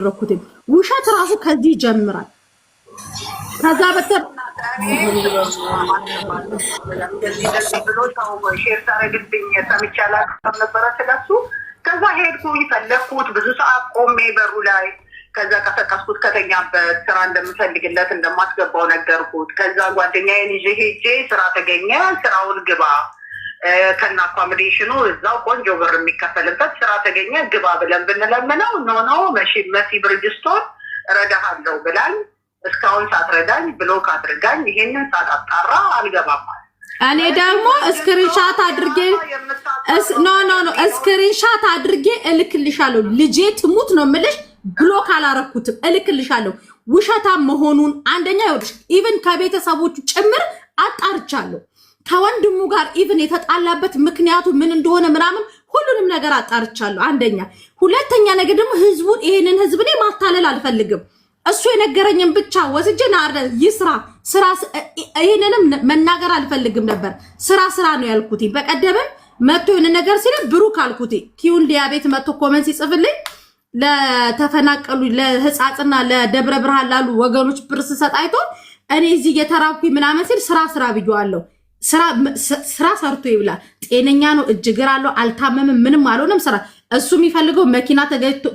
ያደረኩት ውሸት ራሱ ከዚህ ይጀምራል። ከዛ በተር ከዛ ሄድኩኝ ፈለኩት ብዙ ሰዓት ቆሜ በሩ ላይ ከዛ ቀሰቀስኩት ከተኛበት ስራ እንደምፈልግለት እንደማስገባው ነገርኩት። ከዛ ጓደኛዬን ይዤ ሄጄ ስራ ተገኘ ስራውን ግባ ከና አኮሞዴሽኑ እዛው ቆንጆ ብር የሚከፈልበት ስራ ተገኘ ግባ ብለን ብንለምነው ኖ መሲ ብርጅስቶን ረዳሃለሁ ብላኝ እስካሁን ሳትረዳኝ ብሎክ አድርጋኝ ይሄንን ሳጣጣራ አልገባም። እኔ ደግሞ ስክሪንሻት አድርጌ ስክሪንሻት አድርጌ እልክልሻለሁ። ልጄ ትሙት ነው የምልሽ። ብሎክ አላረኩትም እልክልሻለሁ። ውሸታም መሆኑን አንደኛ ይወድሽ ኢቭን ከቤተሰቦቹ ጭምር አጣርቻለሁ። ከወንድሙ ጋር ኢቭን የተጣላበት ምክንያቱ ምን እንደሆነ ምናምን ሁሉንም ነገር አጣርቻለሁ። አንደኛ ሁለተኛ ነገር ደግሞ ህዝቡን ይሄንን ህዝብ እኔ ማታለል አልፈልግም። እሱ የነገረኝን ብቻ ወስጄ ይስራ ስራ ይሄንንም መናገር አልፈልግም ነበር። ስራ ነው ያልኩት። በቀደም መጥቶ የሆነ ነገር ሲል ብሩክ አልኩት። ኪዩን ዲያቤት መጥቶ ኮሜንት ሲጽፍልኝ ለተፈናቀሉ ለህፃጽና ለደብረ ብርሃን ላሉ ወገኖች ብር ሰጣይቶ እኔ እዚህ እየተራብኩኝ ምናምን ሲል ስራ ብየዋለሁ። ስራ ሰርቶ ይብላል። ጤነኛ ነው፣ እጅግር አለው፣ አልታመምም፣ ምንም አልሆነም። ስራ እሱ የሚፈልገው መኪና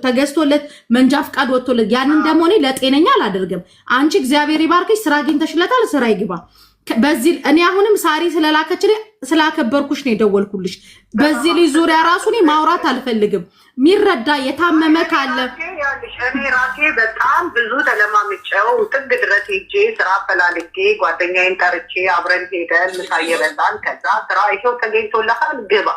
ተገዝቶለት መንጃ ፍቃድ ወጥቶለት ያንን ደግሞ እኔ ለጤነኛ አላደርግም። አንቺ እግዚአብሔር ይባርክሽ፣ ስራ አግኝተሽለታል፣ ስራ ይግባ። በዚህ እኔ አሁንም ሳሪ ስለላከችልኝ ስላከበርኩሽ ነው የደወልኩልሽ። በዚህ ልጅ ዙሪያ ራሱ እኔ ማውራት አልፈልግም። ሚረዳ የታመመ ካለ እኔ ራሴ በጣም ብዙ ተለማምጨው ጥግ ድረስ ሄጄ ስራ ፈላልጌ ጓደኛዬን ጠርቼ አብረን ሄደን ምሳ እየበላን ከዛ ስራ ይኸው ተገኝቶልሃል ግባ።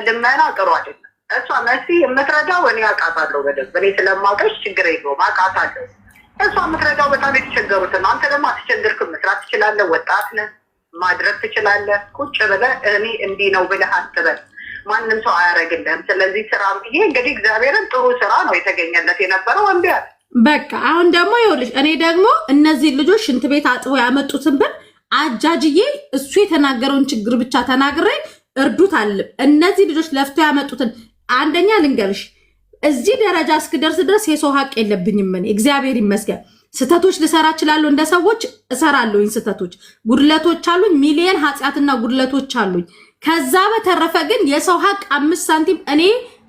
ልመና ጥሩ አይደለም። እሷ መሲ የምትረዳው እኔ አውቃታለሁ በደንብ። እኔ ስለማውቀሽ ችግር የለውም አውቃታለሁ። እሷ የምትረዳው በጣም የተቸገሩትን ነው። አንተ ደግሞ አትቸገርክም። መስራት ትችላለህ፣ ወጣት ነህ፣ ማድረግ ትችላለህ። ቁጭ ብለህ እኔ እንዲህ ነው ብለህ አትበል። ማንም ሰው አያደርግልህም። ስለዚህ ስራ ብዬ እንግዲህ እግዚአብሔርን ጥሩ ስራ ነው የተገኘለት የነበረው እንዴ። በቃ አሁን ደግሞ ይኸውልሽ እኔ ደግሞ እነዚህ ልጆች ሽንት ቤት አጥቦ ያመጡትን ብር አጃጅዬ እሱ የተናገረውን ችግር ብቻ ተናግሬ እርዱት አለ። እነዚህ ልጆች ለፍቶ ያመጡትን አንደኛ ልንገርሽ እዚህ ደረጃ እስክደርስ ድረስ የሰው ሀቅ የለብኝም። እኔ እግዚአብሔር ይመስገን ስተቶች ልሰራ እችላለሁ። እንደ ሰዎች እሰራለሁኝ። ስተቶች ጉድለቶች አሉኝ። ሚሊየን ኃጢአትና ጉድለቶች አሉኝ። ከዛ በተረፈ ግን የሰው ሀቅ 5 ሳንቲም እኔ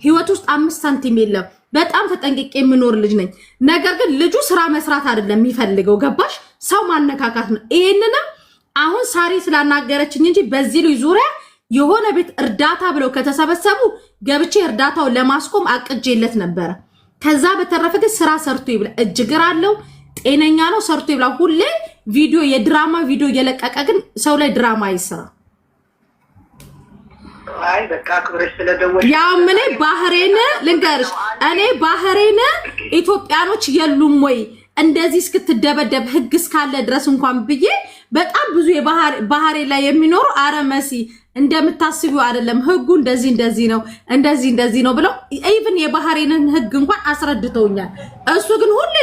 ህይወት ውስጥ 5 ሳንቲም የለም። በጣም ተጠንቅቄ የምኖር ልጅ ነኝ። ነገር ግን ልጁ ስራ መስራት አይደለም የሚፈልገው። ገባሽ? ሰው ማነካካት ነው። ይሄንንም አሁን ሳሪ ስላናገረችኝ እንጂ በዚህ ልጅ ዙሪያ የሆነ ቤት እርዳታ ብለው ከተሰበሰቡ ገብቼ እርዳታው ለማስቆም አቅጄለት ነበረ። ከዛ በተረፈ ግን ስራ ሰርቶ ይብላ። እጅግር አለው፣ ጤነኛ ነው፣ ሰርቶ ይብላ። ሁሌ ቪዲዮ የድራማ ቪዲዮ እየለቀቀ ግን ሰው ላይ ድራማ ይስራ። አይ በቃ ክብርሽ ስለደወልሽ ያው ምን ባህሬን ልንገርሽ፣ እኔ ባህሬን ኢትዮጵያኖች የሉም ወይ እንደዚህ እስክትደበደብ ህግ እስካለ ድረስ እንኳን ብዬ በጣም ብዙ ባህሬ ላይ የሚኖሩ አረመሲ እንደምታስቢው አይደለም። ህጉ እንደዚህ ነው ብለው ኢቭን የባህሬንን ህግ እንኳን አስረድተውኛል። እሱ ግን ሁሌ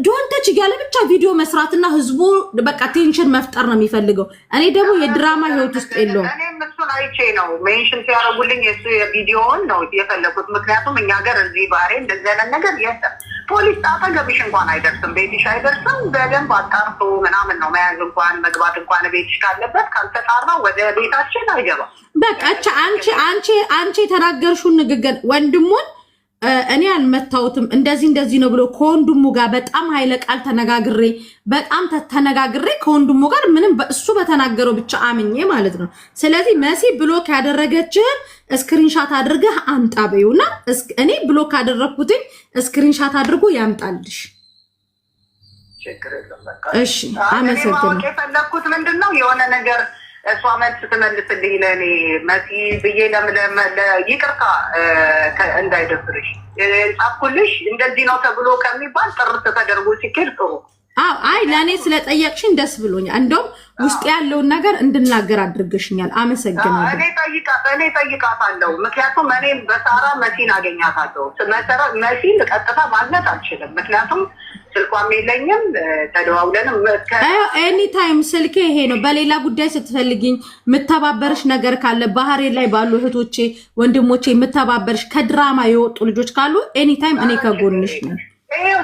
ዶንታች እያለ ብቻ ቪዲዮ መስራትና ህዝቡ በቃ ቴንሽን መፍጠር ነው የሚፈልገው። እኔ ደግሞ የድራማ ህይወት ውስጥ የለውም። እኔ እሱን አይቼ ነው ሜንሽን ሲያደርጉልኝ የሱ የቪዲዮውን ነው የፈለኩት። ምክንያቱም እኛ ጋር እዚህ ባህሬን እንደዚህ አይነት ነገር የለም። ፖሊስ አጠገብሽ እንኳን አይደርስም፣ ቤትሽ አይደርስም። በደንብ አጣርቶ ምናምን ነው መያዝ እንኳን መግባት እንኳን ቤትሽ ካለበት ካልተጣራ ወደ ቤታችን አይገባም። በቃ አንቺ የተናገርሽውን ንግግር ወንድሙን እኔ አልመታውትም እንደዚህ ነው ብሎ ከወንድሙ ጋር በጣም ኃይለ ቃል ተነጋግሬ ከወንድሙ ጋር ምንም እሱ በተናገረው ብቻ አምኜ ማለት ነው። ስለዚህ መሲ ብሎክ ያደረገችህን ስክሪንሻት አድርገህ አምጣ በይውና እኔ ብሎክ አደረኩትኝ ስክሪንሻት አድርጎ ያምጣልሽ። እሺ አመሰግናለሁ። የፈለኩት ምንድነው የሆነ ነገር እሷ መልስ ትመልስልኝ ለእኔ መሲ ብዬ ይቅርታ እንዳይደብርሽ ጻፍኩልሽ። እንደዚህ ነው ተብሎ ከሚባል ጥርት ተደርጎ ሲኬድ ጥሩ። አይ ለእኔ ስለጠየቅሽኝ ደስ ብሎኛል። እንደውም ውስጥ ያለውን ነገር እንድናገር አድርገሽኛል። አመሰግናለሁ። እኔ ጠይቃታለሁ። ምክንያቱም እኔም በሳራ መሲን አገኛታለሁ። መሲን ቀጥታ ማግኘት አልችልም። ምክንያቱም ስልኳም የለኝም ተደዋውለንም ኤኒ ታይም ስልኬ ይሄ ነው። በሌላ ጉዳይ ስትፈልጊኝ የምተባበርሽ ነገር ካለ ባህሬን ላይ ባሉ እህቶቼ ወንድሞቼ የምተባበርሽ ከድራማ የወጡ ልጆች ካሉ ኤኒ ታይም እኔ ከጎንሽ ነው።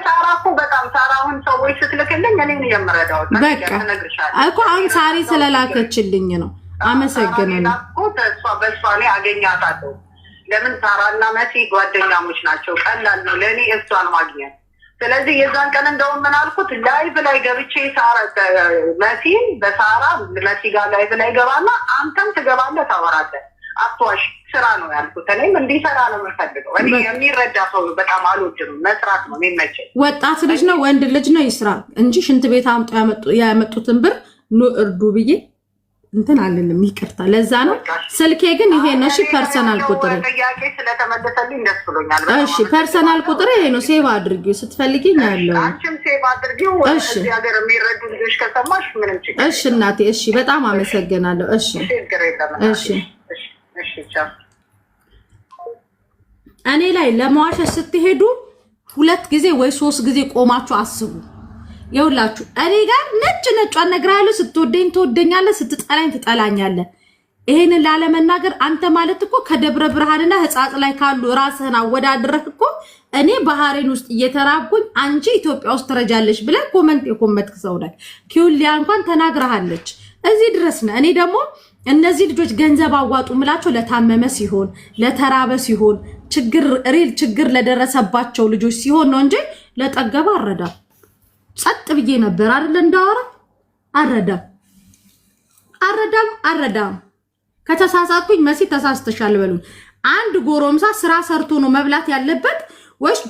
ሳራ እኮ በጣም ሳራውን ሰዎች ስትልክልኝ እኔ ነው የምረዳው። በቃ እኮ አሁን ሳሪ ስለላከችልኝ ነው። አመሰግናለሁ እኮ በሷ ላይ አገኛታለሁ። ለምን ሳራና መሲ ጓደኛሞች ናቸው። ቀላል ነው ለእኔ እሷን ማግኘት። ስለዚህ የዛን ቀን እንደውም ምን አልኩት ላይቭ ላይ ገብቼ ሳራ መሲን በሳራ መሲ ጋር ላይቭ ላይ ገባና አንተም ትገባለህ ታወራለህ። አትዋሽ ስራ ነው ያልኩት። እኔም እንዲሰራ ነው የምፈልገው። እኔ የሚረዳ ሰው በጣም አልወድም። መስራት ነው የሚመቸኝ። ወጣት ልጅ ነው ወንድ ልጅ ነው ይስራ እንጂ ሽንት ቤት አምጦ ያመጡትን ብር ኑ እርዱ ብዬ እንትን አልልም። ይቅርታ ለዛ ነው። ስልኬ ግን ይሄ ነው። እሺ ፐርሰናል ቁጥሬ ጥያቄ ስለተመለሰልኝ ደስ ብሎኛል። እሺ ፐርሰናል ቁጥሬ ይሄ ነው። ሴቭ አድርጊው ስትፈልጊኝ ያለው። አንቺም ሴቭ አድርጊው። እዚህ ሀገር የሚረዱ ልጆች ከሰማሽ ምንም ችግር። እሺ እናቴ እሺ በጣም አመሰግናለሁ። እሺ እሺ እሺ ቻው። እኔ ላይ ለመዋሸት ስትሄዱ 2 ጊዜ ወይ 3 ጊዜ ቆማችሁ አስቡ። ይኸውላችሁ እኔ ጋር ነጭ እነግርሃለሁ። ስትወደኝ ትወደኛለህ፣ ስትጠላኝ ትጠላኛለህ። ይሄንን ላለመናገር አንተ ማለት እኮ ከደብረ ብርሃንና ህጻጽ ላይ ካሉ ራስህን አወዳድረህ እኮ እኔ ባህሬን ውስጥ እየተራብኩኝ አንቺ ኢትዮጵያ ውስጥ ትረጃለሽ ብለህ የኮመንትክ ሰው ነህ። ኪውሊያ እንኳን ተናግረሃለች። እዚህ ድረስ ነው። እኔ ደግሞ እነዚህ ልጆች ገንዘብ አዋጡ ምላቸው ለታመመ ሲሆን ለተራበ ሲሆን ችግር ለደረሰባቸው ልጆች ሲሆን ነው እንጂ ለጠገበ አረዳም። ጸጥ ብዬ ነበር አይደል እንዳወራ። አረዳም። ከተሳሳትኩኝ መሲ ተሳስተሻል በሉኝ። አንድ ጎረምሳ ስራ ሰርቶ ነው መብላት ያለበት ወይስ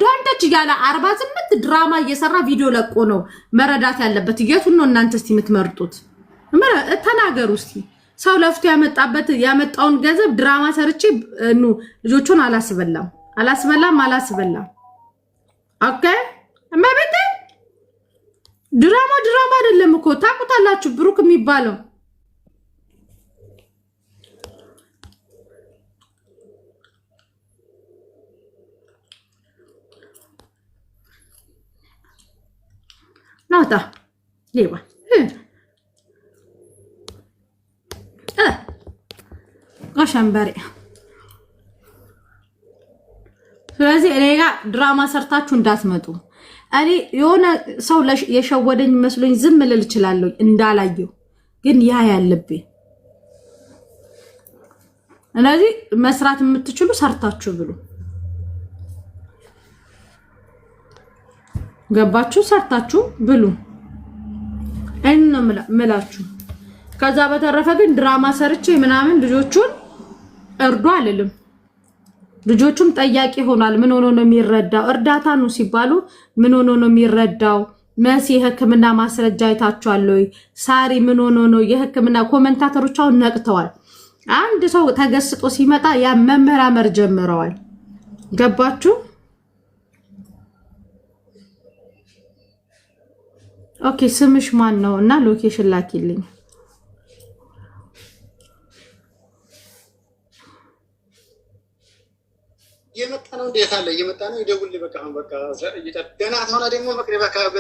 ዶንታች እያለ 48 ድራማ እየሰራ ቪዲዮ ለቆ ነው መረዳት ያለበት? የቱን ነው እናንተ እስቲ የምትመርጡት? ተናገሩ እስቲ። ሰው ለፍቶ ያመጣውን ገንዘብ ድራማ ሰርቼ ልጆቹን አላስበላም። ኦኬ እመቤቴ ድራማ አይደለም እኮ ታውቁታላችሁ። ብሩክ የሚባለው ናውጣ ሌባ ጋሻምባሪ። ስለዚህ እኔ ጋር ድራማ ሰርታችሁ እንዳትመጡ። እኔ የሆነ ሰው የሸወደኝ መስሎኝ ዝም ልል እችላለሁ እንዳላየው፣ ግን ያ ያለብኝ። ስለዚህ መስራት የምትችሉ ሰርታችሁ ብሉ። ገባችሁ? ሰርታችሁ ብሉ እና ምላችሁ። ከዛ በተረፈ ግን ድራማ ሰርቼ ምናምን ልጆቹን እርዱ አልልም። ልጆቹም ጠያቂ ሆኗል። ምን ሆኖ ነው የሚረዳው? እርዳታ ነው ሲባሉ ምን ሆኖ ነው የሚረዳው? መሲ የሕክምና ማስረጃ አይታችኋል ወይ? ሳሪ ምን ሆኖ ነው? የሕክምና ኮሜንታተሮች አሁን ነቅተዋል። አንድ ሰው ተገስጦ ሲመጣ ያ መመራመር ጀምረዋል። ገባችሁ? ኦኬ ስምሽ ማን ነው? እና ሎኬሽን ላኪልኝ። እየመጣ ነው። እንዴት አለ? እየመጣ ነው። ይደውል በቃ አሁን በቃ ደህና ሆነ ደግሞ መቅረብ አካባቢ።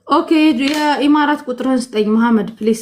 ኦኬ የኢማራት ቁጥርህን ስጠኝ መሐመድ ፕሊስ።